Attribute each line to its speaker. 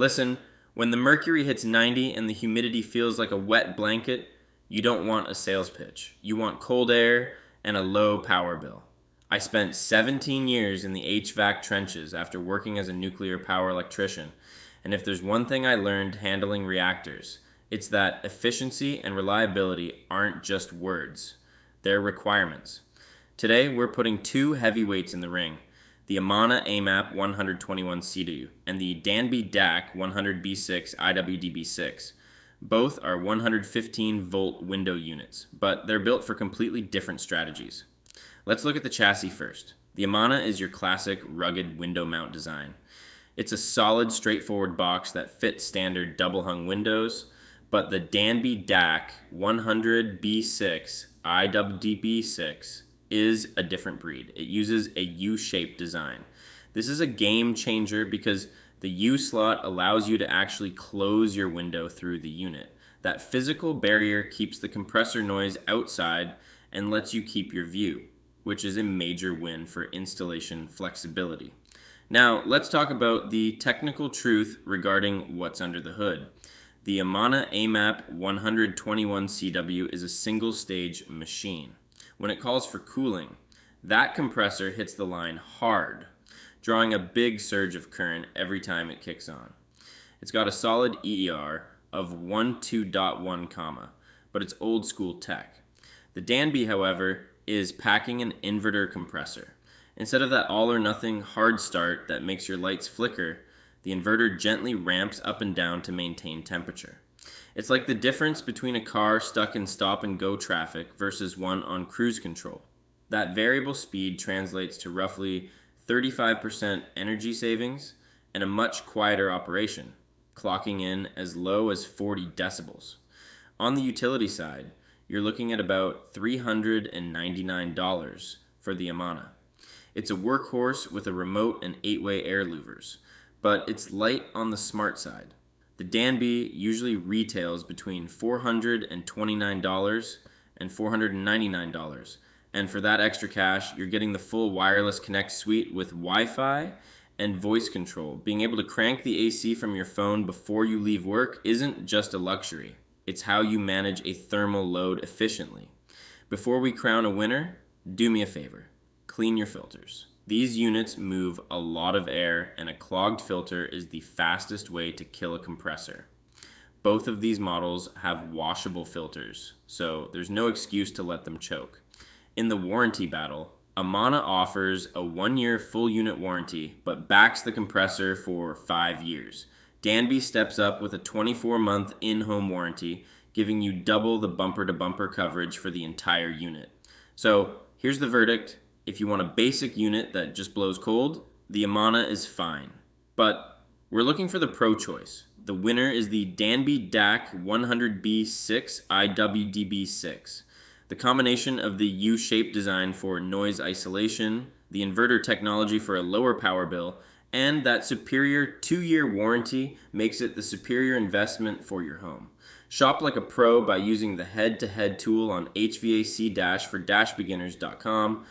Speaker 1: Listen, when the mercury hits 90 and the humidity feels like a wet blanket, you don't want a sales pitch. You want cold air and a low power bill. I spent 17 years in the HVAC trenches after working as a nuclear power electrician, and if there's one thing I learned handling reactors, it's that efficiency and reliability aren't just words. They're requirements. Today, we're putting two heavyweights in the ring, the Amana AMAP121CW and the Danby DAC100B6IWDB-6. Both are 115-volt window units, but they're built for completely different strategies. Let's look at the chassis first. The Amana is your classic rugged window mount design. It's a solid, straightforward box that fits standard double-hung windows, but the Danby DAC100B6IWDB-6 is a different breed. It uses a U-Shape design. This is a game changer because the U slot allows you to actually close your window through the unit. That physical barrier keeps the compressor noise outside and lets you keep your view, which is a major win for installation flexibility. Now, let's talk about the technical truth regarding what's under the hood. The Amana AMAP121CW is a single-stage machine. When it calls for cooling, that compressor hits the line hard, drawing a big surge of current every time it kicks on. It's got a solid EER of 12.1, but it's old school tech. The Danby, however, is packing an inverter compressor. Instead of that all or nothing hard start that makes your lights flicker, the inverter gently ramps up and down to maintain temperature. It's like the difference between a car stuck in stop and go traffic versus one on cruise control. That variable speed translates to roughly 35% energy savings and a much quieter operation, clocking in as low as 40 decibels. On the utility side, you're looking at about $399 for the Amana. It's a workhorse with a remote and 8-way air louvers, but it's light on the smart side. The Danby usually retails between $429 and $499, and for that extra cash, you're getting the full wireless connect suite with Wi-Fi and voice control. Being able to crank the AC from your phone before you leave work isn't just a luxury. It's how you manage a thermal load efficiently. Before we crown a winner, do me a favor. Clean your filters. These units move a lot of air, and a clogged filter is the fastest way to kill a compressor. Both of these models have washable filters, so there's no excuse to let them choke. In the warranty battle, Amana offers a 1-year full unit warranty, but backs the compressor for 5 years. Danby steps up with a 24-month in-home warranty, giving you double the bumper-to-bumper coverage for the entire unit. So here's the verdict. If you want a basic unit that just blows cold, the Amana is fine. But we're looking for the pro choice. The winner is the Danby DAC100B6IWDB-6. The combination of the U-Shape design for noise isolation, the inverter technology for a lower power bill, and that superior 2-year warranty makes it the superior investment for your home. Shop like a pro by using the head-to-head tool on HVAC-for-beginners.com.